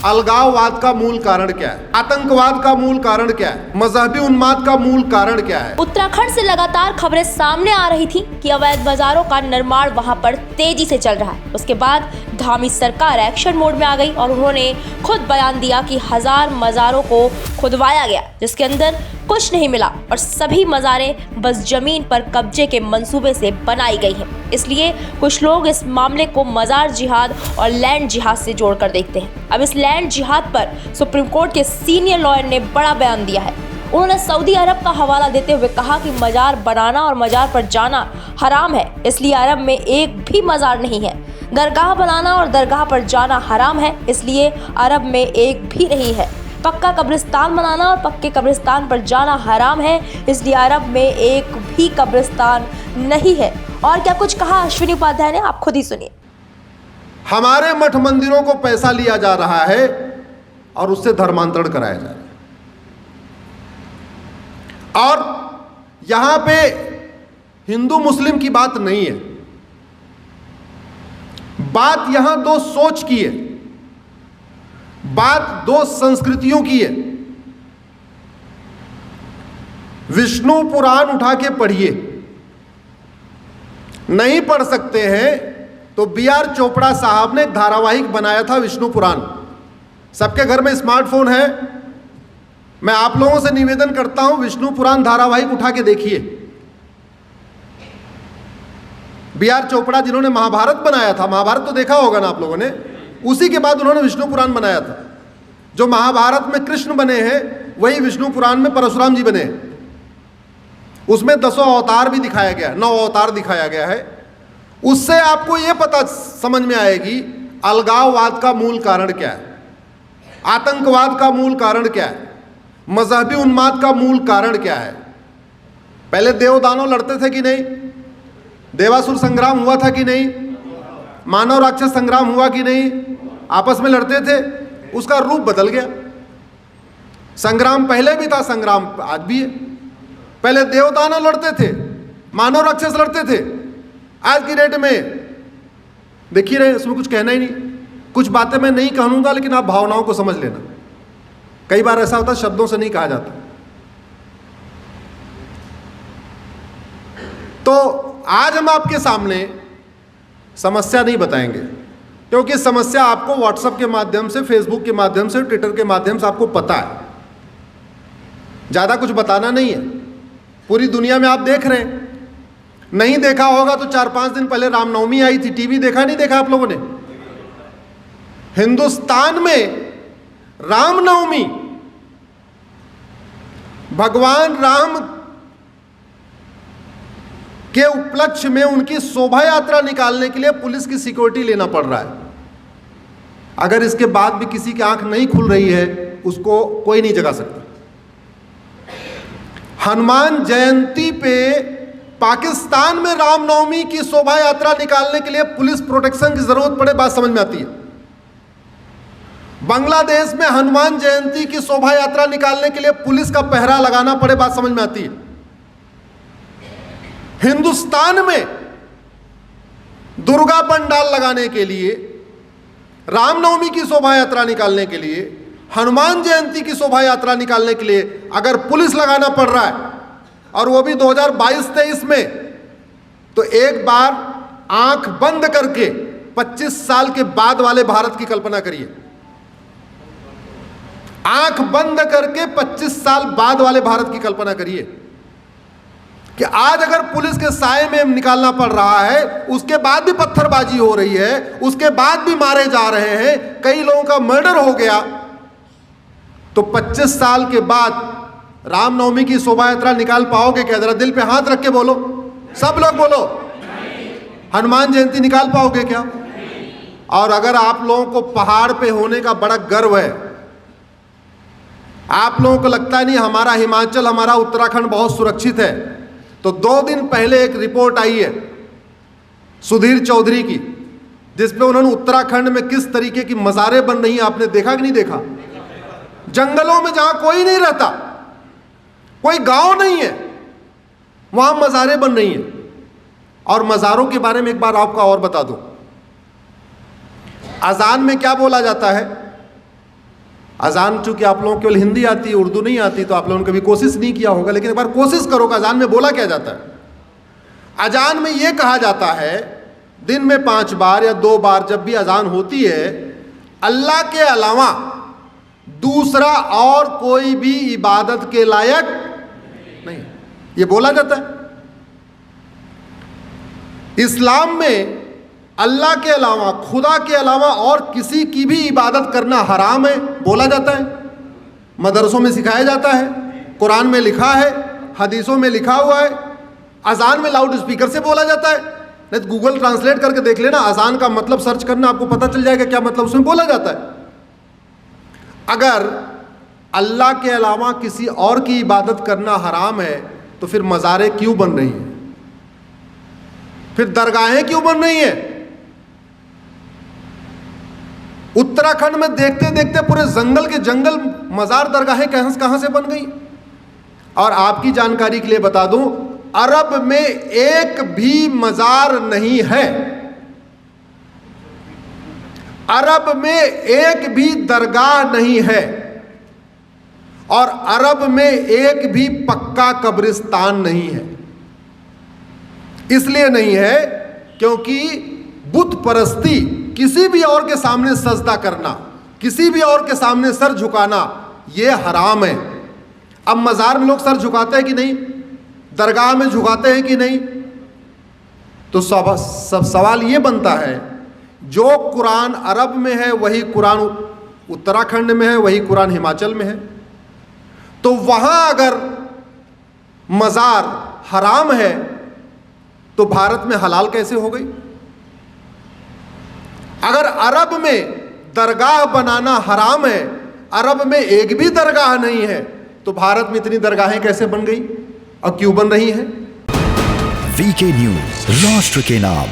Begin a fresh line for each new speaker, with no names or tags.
अलगाववाद का मूल कारण क्या है, आतंकवाद का मूल कारण क्या है, मजहबी उन्माद का मूल कारण क्या है।
उत्तराखंड से लगातार खबरें सामने आ रही थी कि अवैध बाजारों का निर्माण वहां पर तेजी से चल रहा है। उसके बाद धामी सरकार एक्शन मोड में आ गई और उन्होंने खुद बयान दिया कि 1000 मज़ारों को खुदवाया गया, जिसके अंदर कुछ नहीं मिला और सभी मज़ारें बस जमीन पर कब्जे के मंसूबे से बनाई गई हैं। इसलिए कुछ लोग इस मामले को मज़ार जिहाद और लैंड जिहाद से जोड़कर देखते हैं। अब इस लैंड जिहाद पर सुप्रीम कोर्ट के सीनियर लॉयर ने बड़ा बयान दिया है। उन्होंने सऊदी अरब का हवाला देते हुए कहा कि मज़ार बनाना और मज़ार पर जाना हराम है, इसलिए अरब में एक भी मज़ार नहीं है। दरगाह बनाना और दरगाह पर जाना हराम है, इसलिए अरब में एक भी नहीं है। पक्का कब्रिस्तान बनाना और पक्के कब्रिस्तान पर जाना हराम है, इसलिए अरब में एक भी कब्रिस्तान नहीं है। और क्या कुछ कहा अश्विनी उपाध्याय ने, आप खुद ही सुनिए।
हमारे मठ मंदिरों को पैसा लिया जा रहा है और उससे धर्मांतरण कराया जा रहा है। और यहां पे हिंदू मुस्लिम की बात नहीं है, बात यहां दो सोच की है, बात दो संस्कृतियों की है। विष्णु पुराण उठा के पढ़िए, नहीं पढ़ सकते हैं तो B.R. चोपड़ा साहब ने एक धारावाहिक बनाया था विष्णु पुराण। सबके घर में स्मार्टफोन है, मैं आप लोगों से निवेदन करता हूं विष्णु पुराण धारावाहिक उठा के देखिए। B.R. चोपड़ा जिन्होंने महाभारत बनाया था, महाभारत तो देखा होगा ना आप लोगों ने, उसी के बाद उन्होंने विष्णु पुराण बनाया था। जो महाभारत में कृष्ण बने हैं वही विष्णु पुराण में परशुराम जी बने हैं। उसमें 10 अवतार भी दिखाया गया, 9 अवतार दिखाया गया है। उससे आपको यह पता समझ में आएगी अलगाववाद का मूल कारण क्या है, आतंकवाद का मूल कारण क्या है, मजहबी उन्माद का मूल कारण क्या है। पहले देव दानव लड़ते थे कि नहीं, देवासुर संग्राम हुआ था कि नहीं, मानव राक्षस संग्राम हुआ कि नहीं, आपस में लड़ते थे, उसका रूप बदल गया। संग्राम पहले भी था, संग्राम आज भी है। पहले देव दानव लड़ते थे, मानव राक्षस लड़ते थे, आज की डेट में देखिए रहे, इसमें कुछ कहना ही नहीं। कुछ बातें मैं नहीं कहूंगा, लेकिन आप भावनाओं को समझ लेना। कई बार ऐसा होता है शब्दों से नहीं कहा जाता। तो आज हम आपके सामने समस्या नहीं बताएंगे, क्योंकि समस्या आपको व्हाट्सएप के माध्यम से, फेसबुक के माध्यम से, ट्विटर के माध्यम से आपको पता है। ज़्यादा कुछ बताना नहीं है। पूरी दुनिया में आप देख रहे हैं, नहीं देखा होगा तो 4-5 दिन पहले रामनवमी आई थी, टीवी देखा नहीं देखा आप लोगों ने? हिंदुस्तान में रामनवमी, भगवान राम के उपलक्ष्य में उनकी शोभा यात्रा निकालने के लिए पुलिस की सिक्योरिटी लेना पड़ रहा है। अगर इसके बाद भी किसी की आंख नहीं खुल रही है, उसको कोई नहीं जगा सकता। हनुमान जयंती पे पाकिस्तान में रामनवमी की शोभा यात्रा निकालने के लिए पुलिस प्रोटेक्शन की जरूरत पड़े, बात समझ में आती है। बांग्लादेश में हनुमान जयंती की शोभा यात्रा निकालने के लिए पुलिस का पहरा लगाना पड़े, बात समझ में आती है। हिंदुस्तान में दुर्गा पंडाल लगाने के लिए, रामनवमी की शोभा यात्रा निकालने के लिए, हनुमान जयंती की शोभा यात्रा निकालने के लिए अगर पुलिस लगाना पड़ रहा है, और वो भी 2022-23 में, तो एक बार आंख बंद करके 25 साल के बाद वाले भारत की कल्पना करिए। आंख बंद करके 25 साल बाद वाले भारत की कल्पना करिए कि आज अगर पुलिस के साए में निकालना पड़ रहा है, उसके बाद भी पत्थरबाजी हो रही है, उसके बाद भी मारे जा रहे हैं, कई लोगों का मर्डर हो गया, तो 25 साल के बाद रामनवमी की शोभा यात्रा निकाल पाओगे क्या? जरा दिल पे हाथ रख के बोलो, सब लोग बोलो। हनुमान जयंती निकाल पाओगे क्या? और अगर आप लोगों को पहाड़ पे होने का बड़ा गर्व है, आप लोगों को लगता नहीं हमारा हिमाचल, हमारा उत्तराखंड बहुत सुरक्षित है, तो 2 दिन पहले एक रिपोर्ट आई है सुधीर चौधरी की, जिसमें उन्होंने उत्तराखंड में किस तरीके की मज़ारें बन रही हैं, आपने देखा कि नहीं देखा? जंगलों में जहां कोई नहीं रहता, कोई गांव नहीं है, वहां मज़ारें बन रही हैं। और मज़ारों के बारे में एक बार आपको और बता दूं, अजान में क्या बोला जाता है? अजान चूंकि आप लोगों को केवल हिंदी आती है, उर्दू नहीं आती, तो आप लोगों ने कभी कोशिश नहीं किया होगा, लेकिन एक बार कोशिश करो कि अजान में बोला क्या जाता है। अजान में यह कहा जाता है दिन में 5 बार या 2 बार जब भी अजान होती है, अल्लाह के अलावा दूसरा और कोई भी इबादत के लायक नहीं, ये बोला जाता है। इस्लाम में अल्लाह के अलावा, खुदा के अलावा और किसी की भी इबादत करना हराम है, बोला जाता है, मदरसों में सिखाया जाता है, कुरान में लिखा है, हदीसों में लिखा हुआ है, अजान में लाउड स्पीकर से बोला जाता है। नहीं तो गूगल ट्रांसलेट करके देख लेना, अजान का मतलब सर्च करना, आपको पता चल जाएगा क्या मतलब उसमें बोला जाता है। अगर अल्लाह के अलावा किसी और की इबादत करना हराम है तो फिर मज़ारें क्यों बन रही हैं, फिर दरगाहें क्यों बन रही हैं? उत्तराखंड में देखते देखते पूरे जंगल के जंगल मज़ार दरगाहें कहां से बन गई। और आपकी जानकारी के लिए बता दूं, अरब में एक भी मज़ार नहीं है, अरब में एक भी दरगाह नहीं है, और अरब में एक भी पक्का कब्रिस्तान नहीं है। इसलिए नहीं है क्योंकि बुत परस्ती, किसी भी और के सामने सजदा करना, किसी भी और के सामने सर झुकाना, यह हराम है। अब मज़ार में लोग सर झुकाते हैं कि नहीं, दरगाह में झुकाते हैं कि नहीं, तो सब सवाल ये बनता है, जो कुरान अरब में है वही कुरान उत्तराखंड में है, वही कुरान हिमाचल में है, तो वहां अगर मज़ार हराम है तो भारत में हलाल कैसे हो गई? अगर अरब में दरगाह बनाना हराम है, अरब में एक भी दरगाह नहीं है, तो भारत में इतनी दरगाहें कैसे बन गई और क्यों बन रही हैं?
वीके न्यूज, राष्ट्र के नाम।